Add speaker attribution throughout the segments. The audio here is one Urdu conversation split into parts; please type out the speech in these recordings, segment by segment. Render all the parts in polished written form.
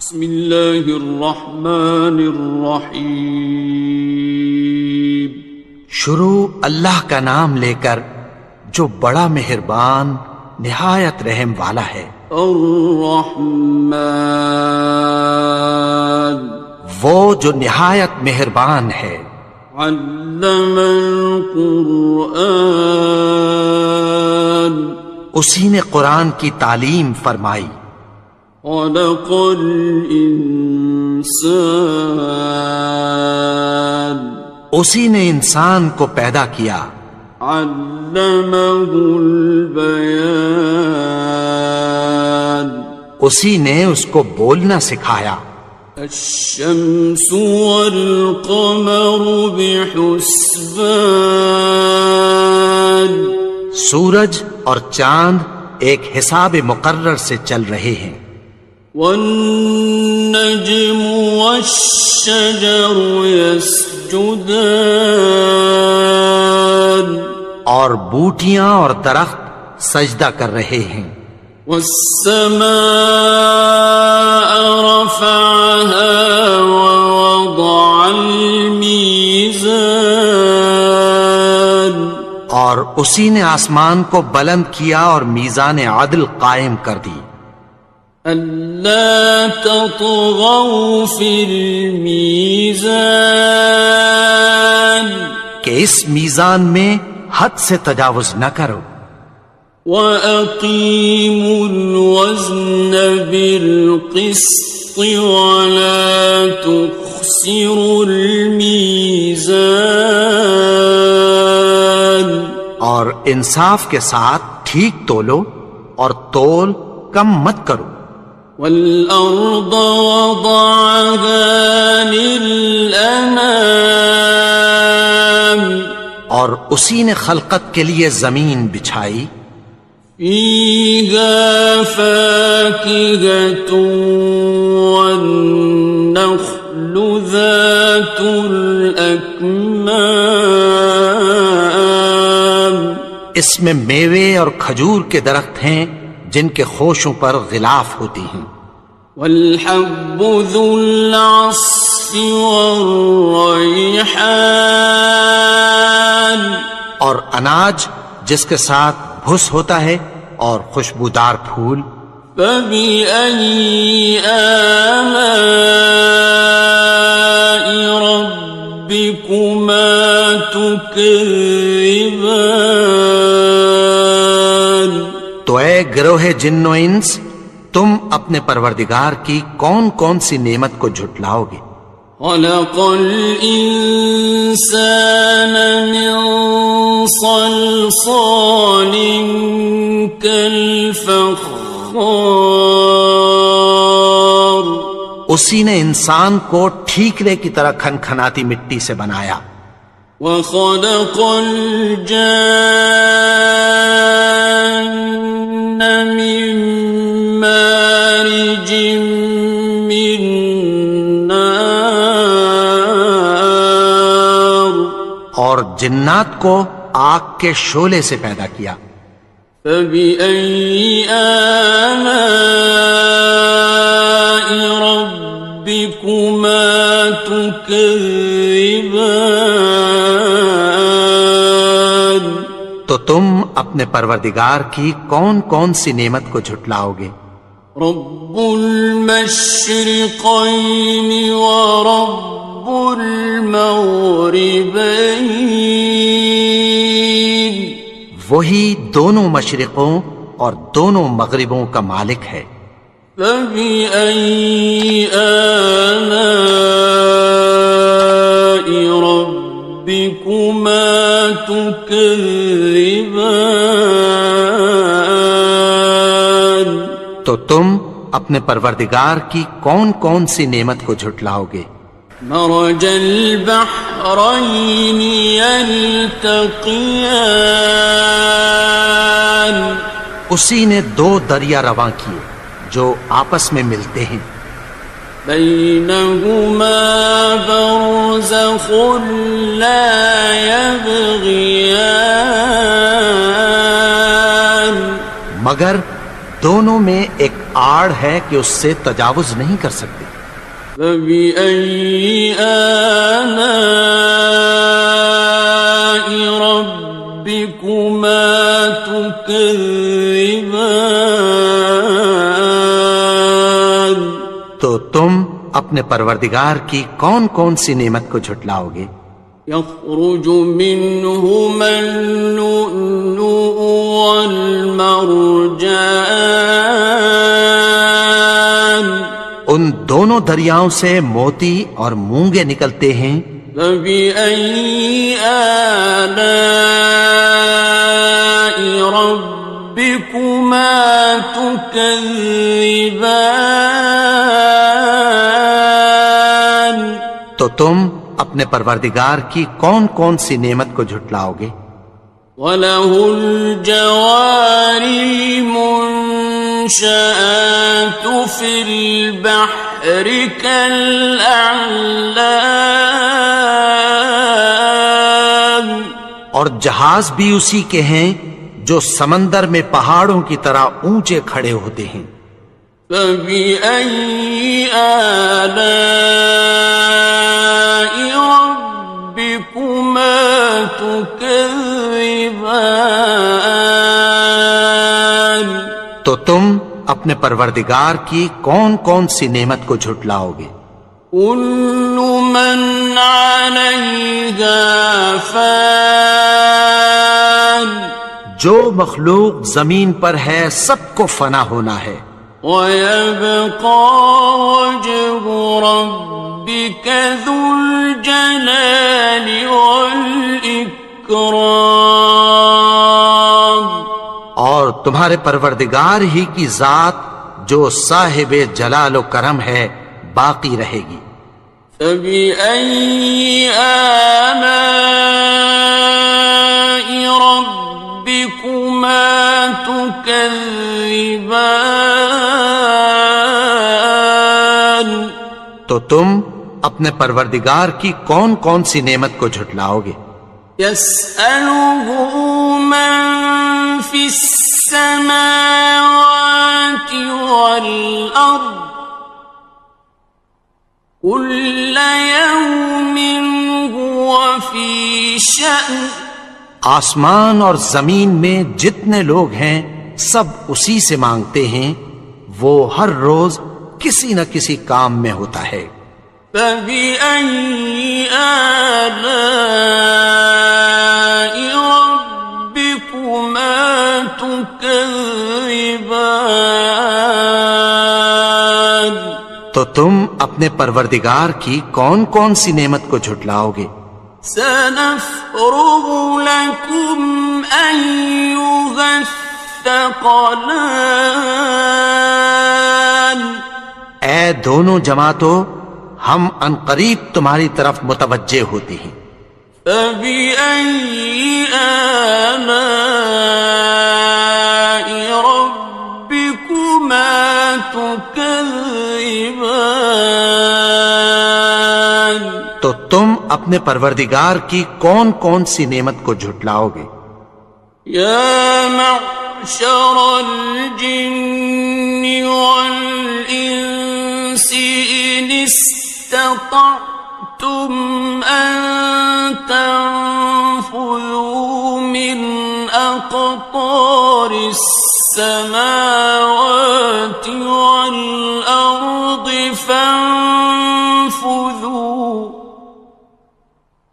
Speaker 1: بسم اللہ الرحمن الرحیم۔
Speaker 2: شروع اللہ کا نام لے کر جو بڑا مہربان نہایت رحم والا ہے۔
Speaker 1: الرحمن،
Speaker 2: وہ جو نہایت مہربان ہے۔
Speaker 1: علم القرآن،
Speaker 2: اسی نے قرآن کی تعلیم فرمائی۔
Speaker 1: خلق الانسان،
Speaker 2: اسی نے انسان کو پیدا کیا۔
Speaker 1: علمہ البیان،
Speaker 2: اسی نے اس کو بولنا سکھایا۔
Speaker 1: الشمس والقمر بحسبان،
Speaker 2: سورج اور چاند ایک حساب مقرر سے چل رہے ہیں۔
Speaker 1: والنجم والشجر يسجدان،
Speaker 2: اور بوٹیاں اور درخت سجدہ کر رہے ہیں۔
Speaker 1: والسماء رفعها ووضع الميزان،
Speaker 2: اور اسی نے آسمان کو بلند کیا اور میزان عدل قائم کر دی۔
Speaker 1: أَلَّا تَطْغَوْا فِي الْمِيزَانِ،
Speaker 2: کہ اس میزان میں حد سے تجاوز نہ کرو۔
Speaker 1: وَأَقِيمُوا الْوَزْنَ بِالْقِسْطِ وَلَا تُخْسِرُوا الْمِيزَانَ،
Speaker 2: اور انصاف کے ساتھ ٹھیک تولو اور تول کم مت کرو۔
Speaker 1: وَالْأَرْضَ وَضَعَهَا لِلْأَنَامِ،
Speaker 2: اور اسی نے خلقت کے لیے زمین بچھائی۔
Speaker 1: فِيهَا فَاكِهَةٌ وَالنَّخْلُ ذَاتُ الْأَكْمَامِ،
Speaker 2: اس میں میوے اور کھجور کے درخت ہیں جن کے خوشوں پر غلاف ہوتی ہیں۔
Speaker 1: وَالْحَبُّ ذُو الْعَصْفِ وَالرَّيْحَانِ،
Speaker 2: اور اناج جس کے ساتھ بھس ہوتا ہے اور خوشبودار پھول۔
Speaker 1: فَبِأَيِّ آلَاءِ رَبِّكُمَا تُكَذِّبَانِ،
Speaker 2: تو اے گروہ جن و انس، تم اپنے پروردگار کی کون کون سی نعمت کو جھٹلاؤ گے؟
Speaker 1: خَلَقَ الْإِنسَانَ مِنْ صَلْصَالٍ كَالْفَخَّارِ،
Speaker 2: اسی نے انسان کو ٹھیکرے کی طرح کھنکھناتی مٹی سے بنایا۔
Speaker 1: وَخَلَقَ الْجَانَّ مِن مَّارِجٍ مِّن نَّارٍ،
Speaker 2: اور جنات کو آگ کے شعلے سے پیدا کیا۔
Speaker 1: فَبِأَيِّ آلَاءِ رَبِّكُمَا تُكَذِّبَانِ،
Speaker 2: تو تم اپنے پروردگار کی کون کون سی نعمت کو جھٹلاؤ گے؟
Speaker 1: رب المشرقین ورب المغربین،
Speaker 2: وہی دونوں مشرقوں اور دونوں مغربوں کا مالک ہے۔
Speaker 1: فَبِأَيِّ آلَاءِ رَبِّكُمَا تُكَذِّبَانِ،
Speaker 2: تو تم اپنے پروردگار کی کون کون سی نعمت کو جھٹلاؤ گے؟
Speaker 1: مرج البحرین یلتقیان،
Speaker 2: اسی نے دو دریا رواں کیے جو آپس میں ملتے ہیں۔
Speaker 1: بینہما برزخ لا یبغیان،
Speaker 2: مگر دونوں میں ایک آڑ ہے کہ اس سے تجاوز نہیں کر سکتے.
Speaker 1: فبأي آلاء ربكما تكذبان.
Speaker 2: تو تم اپنے پروردگار کی کون کون سی نعمت کو جھٹلاؤ گے؟
Speaker 1: يخرج منهما اللؤلؤ والمرجان.
Speaker 2: ان دونوں دریاؤں سے موتی اور مونگے نکلتے ہیں.
Speaker 1: فبأي آلاء ربكما تكذبان.
Speaker 2: تو تم اپنے پروردگار کی کون کون سی نعمت کو جھٹلاؤ گے؟
Speaker 1: وَلَهُ الْجَوَارِ الْمُنشَآتُ فِي الْبَحْرِ كَالْأَعْلَامِ.
Speaker 2: اور جہاز بھی اسی کے ہیں جو سمندر میں پہاڑوں کی طرح اونچے کھڑے ہوتے ہیں.
Speaker 1: فَبِأَيِّ آلَاءِ رَبِّكُمَا تُكَذِّبَانِ.
Speaker 2: تو تم اپنے پروردگار کی کون کون سی نعمت کو جھٹلاؤ گے؟
Speaker 1: كُلُّ مَنْ عَلَيْهَا فَانٍ.
Speaker 2: جو مخلوق زمین پر ہے سب کو فنا ہونا ہے.
Speaker 1: وَيَبْقَى وَجْهُ رَبِّكَ ذُو الْجَلَالِ وَالْإِكْرَامِ.
Speaker 2: اور تمہارے پروردگار ہی کی ذات جو صاحب جلال و کرم ہے باقی رہے گی.
Speaker 1: فَبِأَيِّ آلَاءِ رَبِّكُمَا تُكَذِّبَانِ.
Speaker 2: تو تم اپنے پروردگار کی کون کون سی نعمت کو جھٹلاؤ گے؟
Speaker 1: يَسْأَلُهُ مَن فِي السَّمَاوَاتِ وَالْأَرْضِ كُلَّ يَوْمٍ هُوَ فِي شَأْنٍ.
Speaker 2: آسمان اور زمین میں جتنے لوگ ہیں سب اسی سے مانگتے ہیں، وہ ہر روز کسی نہ کسی کام میں ہوتا ہے.
Speaker 1: فَبِأَيِّ آلَاءِ رَبِّكُمَا تُكَذِّبَانِ.
Speaker 2: تو تم اپنے پروردگار کی کون کون سی نعمت کو جھٹلاؤ گے؟
Speaker 1: سَنَفْرُغُ لَكُمْ أَيُّهَ الثَّقَلَانِ.
Speaker 2: اے دونوں جماعتوں، ہم عنقریب تمہاری طرف متوجہ ہوتے ہیں.
Speaker 1: فَبِأَيِّ آلَاءِ رَبِّكُمَا تُكَذِّبَانِ.
Speaker 2: تو تم اپنے پروردگار کی کون کون سی نعمت کو جھٹلاؤ گے؟
Speaker 1: يَا مَعْشَرَ الْجِنِّ وَالْإِنسِ إِنِ اسْتَطَعْتُمْ أَن تَنفُذُوا مِنْ أَقْطَارِ السَّمَاوَاتِ وَالْأَرْضِ فَانفُذُوا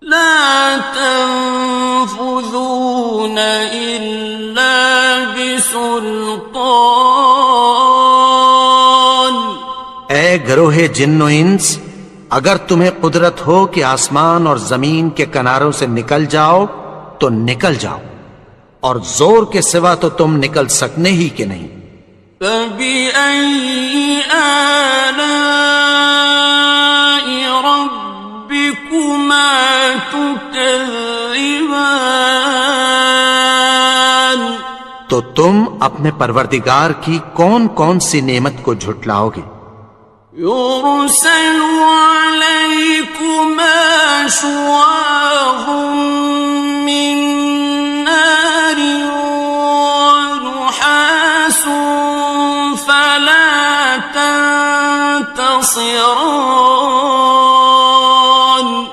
Speaker 1: لَا تَنفُذُونَ إِلَّا بِسُلْطَانٍ.
Speaker 2: اے گروہ جن و انس، اگر تمہیں قدرت ہو کہ آسمان اور زمین کے کناروں سے نکل جاؤ تو نکل جاؤ، اور زور کے سوا تو تم نکل سکنے ہی کہ نہیں.
Speaker 1: فَبِأَيِّ آلَاءِ رَبِّكُمَا تُكَذِّبَانِ.
Speaker 2: تو تم اپنے پروردگار کی کون کون سی نعمت کو جھٹلاؤ گے؟
Speaker 1: يُرْسَلُ عَلَيْكُمَا شُوَاظٌ مِّن نَّارٍ وَنُحَاسٌ خاصران.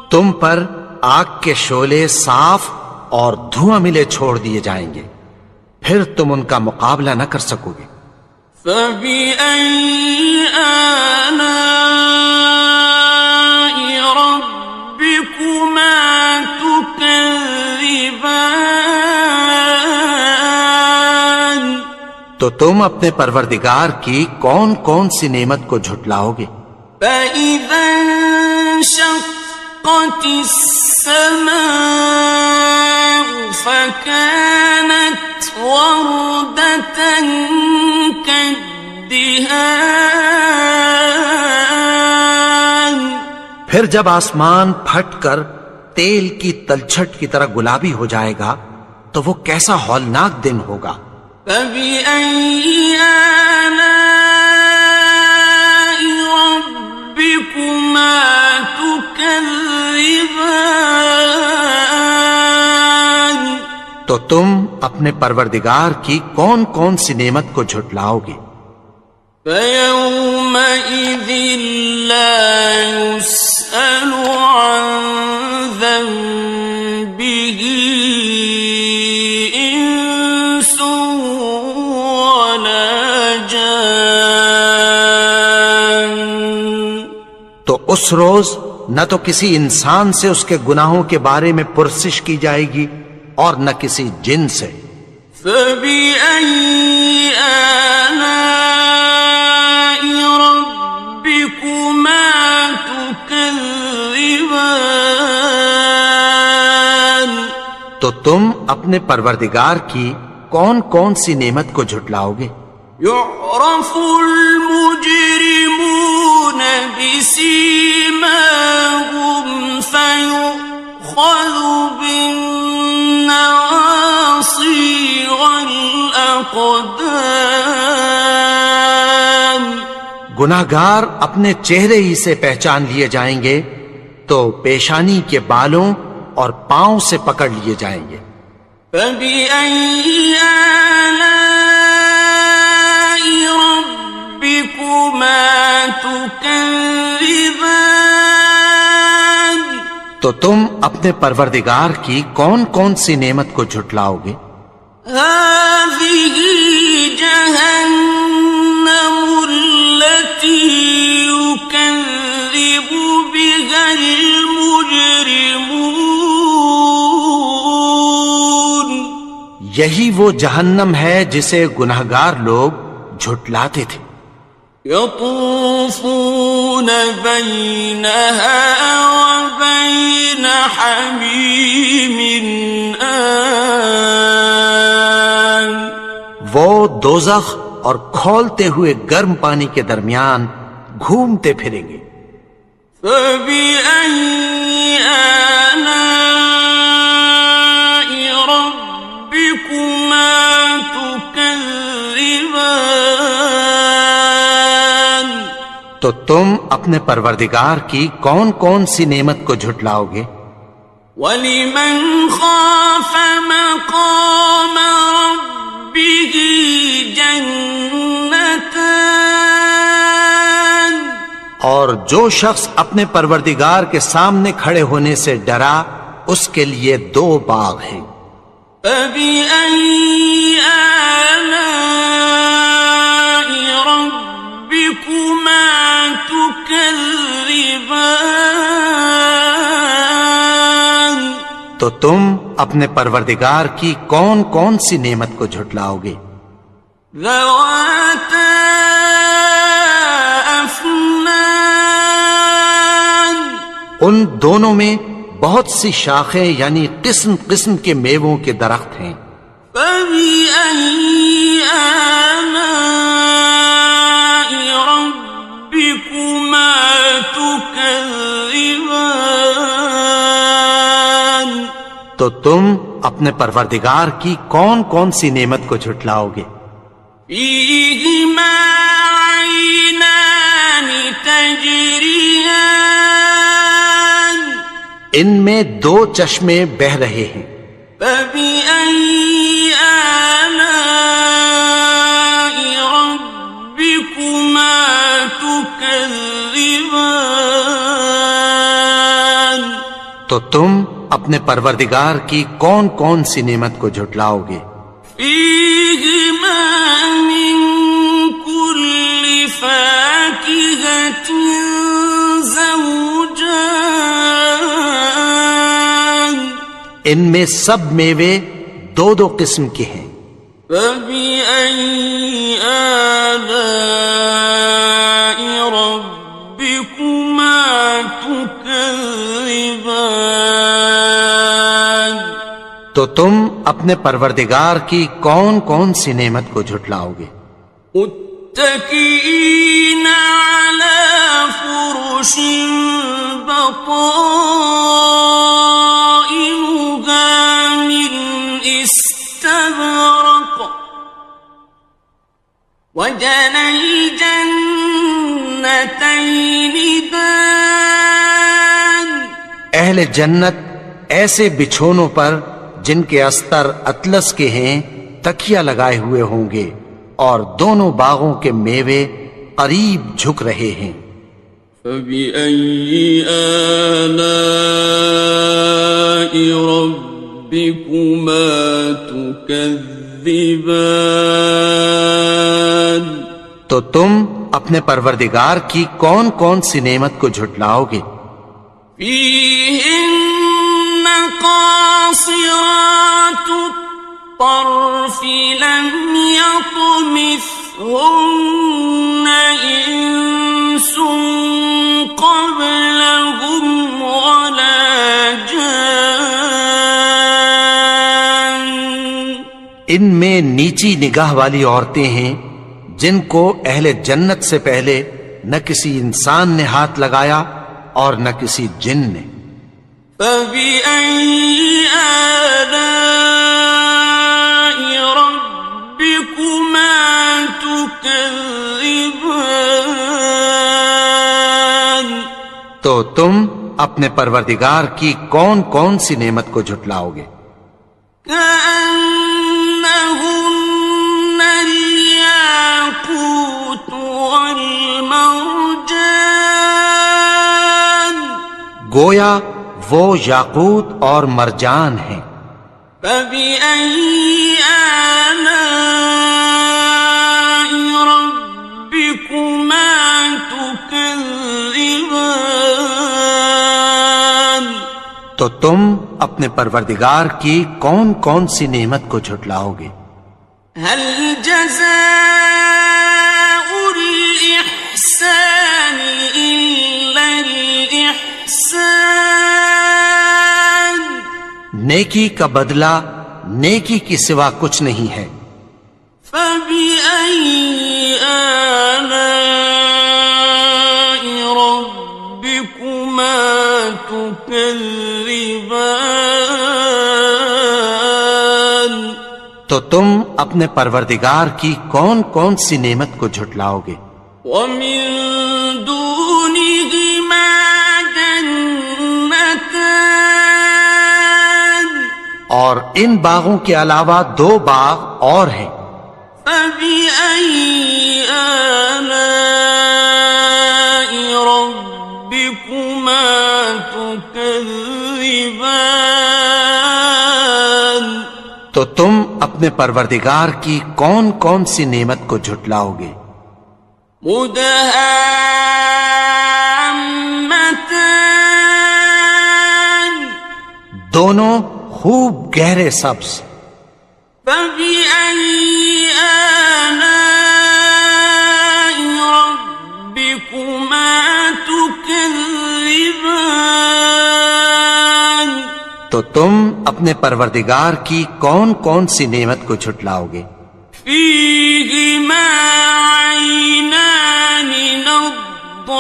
Speaker 2: تم پر آگ کے شعلے صاف اور دھواں ملے چھوڑ دیے جائیں گے، پھر تم ان کا مقابلہ نہ کر سکو گے۔
Speaker 1: فَبِأَيِّ آلَاءِ رَبِّكُمَا تُكَذِّبَانِ.
Speaker 2: تو تم اپنے پروردگار کی کون کون سی نعمت کو جھٹلاؤ گے؟
Speaker 1: فَإِذَا انشَقَّتِ السَّمَاءُ فَكَانَتْ وَرْدَةً كَالدِّهَانِ.
Speaker 2: پھر جب آسمان پھٹ کر تیل کی تلچھٹ کی طرح گلابی ہو جائے گا تو وہ کیسا ہولناک دن ہوگا۔
Speaker 1: فَبِأَيِّ آلَاءِ رَبِّكُمَا تُكَذِّبَانِ.
Speaker 2: تو تم اپنے پروردگار کی کون کون سی نعمت کو جھٹلاؤ گے؟
Speaker 1: فَيَوْمَئِذٍ لَا يُسْأَلُ عَنْ ذَنبِهِ إِنسٌ وَلَا جَانٌ.
Speaker 2: تو اس روز نہ تو کسی انسان سے اس کے گناہوں کے بارے میں پرسش کی جائے گی اور نہ کسی جن سے۔
Speaker 1: فَبِأَيِّ آلَاءِ رَبِّكُمَا تُكَذِّبَانِ.
Speaker 2: تو تم اپنے پروردگار کی کون کون سی نعمت کو جھٹلاؤ گے؟
Speaker 1: يُعْرَفُ الْمُجْرِمُونَ بِسِيمَاهُمْ فَيُؤْخَذُ بِالنَّوَاصِي وَالْأَقْدَامِ.
Speaker 2: گناہگار اپنے چہرے ہی سے پہچان لیے جائیں گے تو پیشانی کے بالوں اور پاؤں سے پکڑ لیے جائیں گے۔
Speaker 1: فَبِأَيِّ آلَاءِ رَبِّكُمَا تُكَذِّبَانِ.
Speaker 2: تو تم اپنے پروردگار کی کون کون سی نعمت کو جھٹلاؤ گے؟
Speaker 1: هَٰذِهِ جَهَنَّمُ الَّتِي يُكَذِّبُ بِهَا الْمُجْرِمُونَ.
Speaker 2: یہی وہ جہنم ہے جسے گناہگار لوگ جھٹلاتے تھے۔
Speaker 1: يَطُوفُونَ بَيْنَهَا وَبَيْنَ حَمِيمٍ آنٍ.
Speaker 2: وہ دوزخ اور کھولتے ہوئے گرم پانی کے درمیان گھومتے پھریں گے۔
Speaker 1: فَبِأَيِّ آلَاءِ رَبِّكُمَا تُكَذِّبَانِ.
Speaker 2: تو تم اپنے پروردگار کی کون کون سی نعمت کو جھٹلاؤ گے؟
Speaker 1: وَلِمَنْ خَافَ مَقَامَ رَبِّهِ جَنَّتَانِ.
Speaker 2: اور جو شخص اپنے پروردگار کے سامنے کھڑے ہونے سے ڈرا اس کے لیے 2 باغ ہیں۔
Speaker 1: فَبِأَيِّ آلَاءِ رَبِّكُمَا تُكَذِّبَانِ.
Speaker 2: تو تم اپنے پروردگار کی کون کون سی نعمت کو جھٹلاؤ گے؟
Speaker 1: ذَوَاتَا أَفْنَانٍ.
Speaker 2: ان دونوں میں بہت سی شاخیں یعنی قسم قسم کے میووں کے درخت ہیں۔
Speaker 1: فَبِأَيِّ آلَاءِ رَبِّكُمَا تُكَذِّبَانِ.
Speaker 2: تو تم اپنے پروردگار کی کون کون سی نعمت کو جھٹلاؤ گے؟
Speaker 1: فِيهِمَا عَيْنَانِ تَجْرِيَانِ.
Speaker 2: ان میں 2 چشمے بہہ رہے ہیں۔
Speaker 1: فَبِأَيِّ آلَاءِ رَبِّكُمَا تكذبان
Speaker 2: تو تم اپنے پروردگار کی کون کون سی نعمت کو جھٹلاؤ گے؟
Speaker 1: فيهما من كل فاكهة زوجان
Speaker 2: ان میں سب میوے دو دو قسم کے ہیں۔
Speaker 1: فبأي آلاء ربكما تكذبان
Speaker 2: تو تم اپنے پروردگار کی کون کون سی نعمت کو جھٹلاؤ گے؟
Speaker 1: متكئين على فرش بطائنها من استبرق وجنى الجنتين دان
Speaker 2: اہل جنت ایسے بچھونوں پر جن کے استر اطلس کے ہیں تکیہ لگائے ہوئے ہوں گے، اور دونوں باغوں کے میوے قریب جھک رہے ہیں۔
Speaker 1: فبأي آلاء ربكما تكذبان
Speaker 2: تو تم اپنے پروردگار کی کون کون سی نعمت کو جھٹلاؤ گے؟
Speaker 1: فيهن قاصرات الطرف لم يطمثهن إنس قبلهم ولا جان
Speaker 2: ان میں نیچی نگاہ والی عورتیں ہیں جن کو اہل جنت سے پہلے نہ کسی انسان نے ہاتھ لگایا اور نہ کسی جن نے۔
Speaker 1: فبأي آلاء ربكما تكذبان
Speaker 2: تو تم اپنے پروردگار کی کون کون سی نعمت کو جھٹلاؤ گے؟
Speaker 1: كأنهن الياقوت والمرجان
Speaker 2: گویا وہ یاقوت اور مرجان ہیں۔
Speaker 1: فبأي آلاء ربكما تكذبان
Speaker 2: تو تم اپنے پروردگار کی کون کون سی نعمت کو جھٹلاؤ گے؟
Speaker 1: هل جزاء الإحسان إلا الإحسان
Speaker 2: نیکی کا بدلہ نیکی کی سوا کچھ نہیں ہے۔
Speaker 1: فبأي آلاء ربكما تكذبان
Speaker 2: تو تم اپنے پروردگار کی کون کون سی نعمت کو جھٹلاؤ گے؟
Speaker 1: ومن دونهما جنتان
Speaker 2: اور ان باغوں کے علاوہ دو باغ اور ہیں۔
Speaker 1: فبأي آلاء ربكما تكذبان
Speaker 2: تو تم اپنے پروردگار کی کون کون سی نعمت کو جھٹلاؤ گے؟
Speaker 1: مدهامتان
Speaker 2: دونوں خوب گہرے سبز۔
Speaker 1: فبأي آلاء ربكما تكذبان
Speaker 2: تو تم اپنے پروردگار کی کون کون سی نعمت کو جھٹلاؤ گے؟
Speaker 1: فيهما عينان نضاختان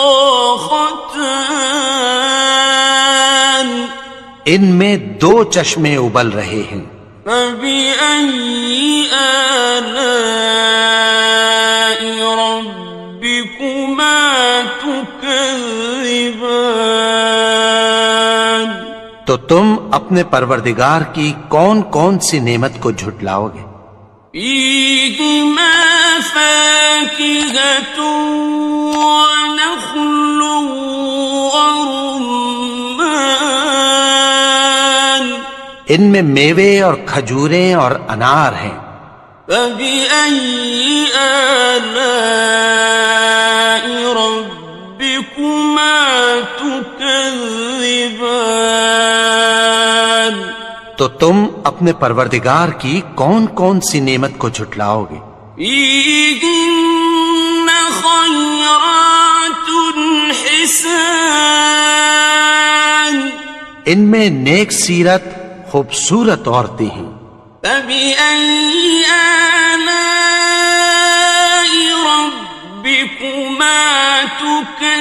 Speaker 2: ان میں دو چشمے ابل رہے ہیں۔
Speaker 1: فبأي آلاء ربكما تكذبان
Speaker 2: تو تم اپنے پروردگار کی کون کون سی نعمت کو جھٹلاؤ گے؟
Speaker 1: فيهما فاكهة ونخل ورمان
Speaker 2: ان میں میوے اور کھجوریں اور انار ہیں.
Speaker 1: فبأي آلاء ربكما تكذبان
Speaker 2: تو تم اپنے پروردگار کی کون کون سی نعمت کو جھٹلاؤ گے؟
Speaker 1: فيهن خيرات حسان
Speaker 2: ان میں نیک سیرت خوبصورت عورتیں ہیں.
Speaker 1: فبأي آلاء ربكما تكذبان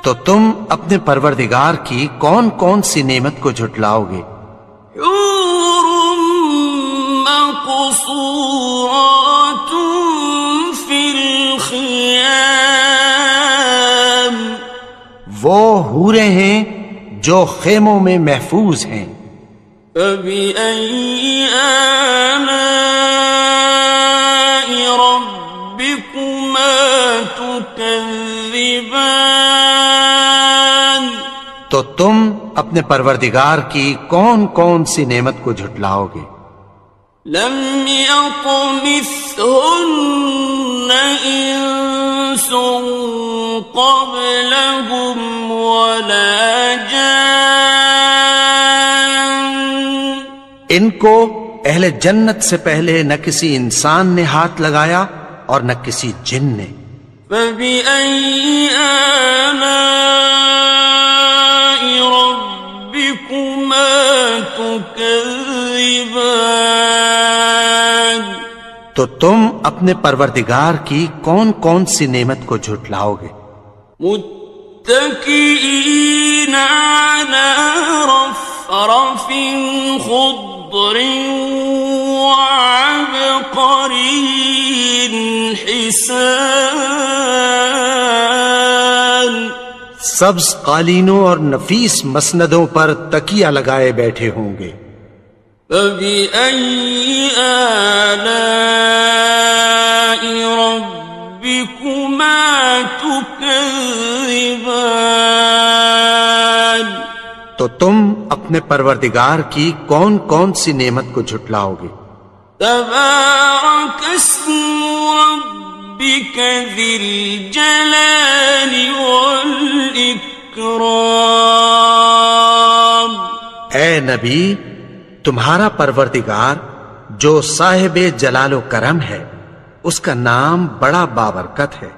Speaker 2: تو تم اپنے پروردگار کی کون کون سی نعمت کو جھٹلاؤ گے؟
Speaker 1: حور مقصورات في الخيام
Speaker 2: وہ حوریں ہیں جو خیموں میں محفوظ ہیں.
Speaker 1: فبأي آلاء ربكما تكذبان
Speaker 2: تو تم اپنے پروردگار کی کون کون سی نعمت کو جھٹلاؤ گے؟
Speaker 1: لم يطمثهن إنس قبلهم ولا جان
Speaker 2: ان کو اہل جنت سے پہلے نہ کسی انسان نے ہاتھ لگایا اور نہ کسی جن نے.
Speaker 1: فبأي آلاء ربكما تكذبان
Speaker 2: تو تم اپنے پروردگار کی کون کون سی نعمت کو جھٹلاؤ گے؟
Speaker 1: متكئين على رفرف خضر وعبقري حسان
Speaker 2: سبز قالینوں اور نفیس مسندوں پر تکیہ لگائے بیٹھے ہوں گے.
Speaker 1: فبأي آلاء ربكما تكذبان
Speaker 2: تو تم اپنے پروردگار کی کون کون سی نعمت کو جھٹلاؤ گے؟
Speaker 1: تبارك اسم ربك ذي الجلال والإكرام
Speaker 2: اے نبی، تمہارا پروردگار جو صاحب جلال و کرم ہے، اس کا نام بڑا بابرکت ہے.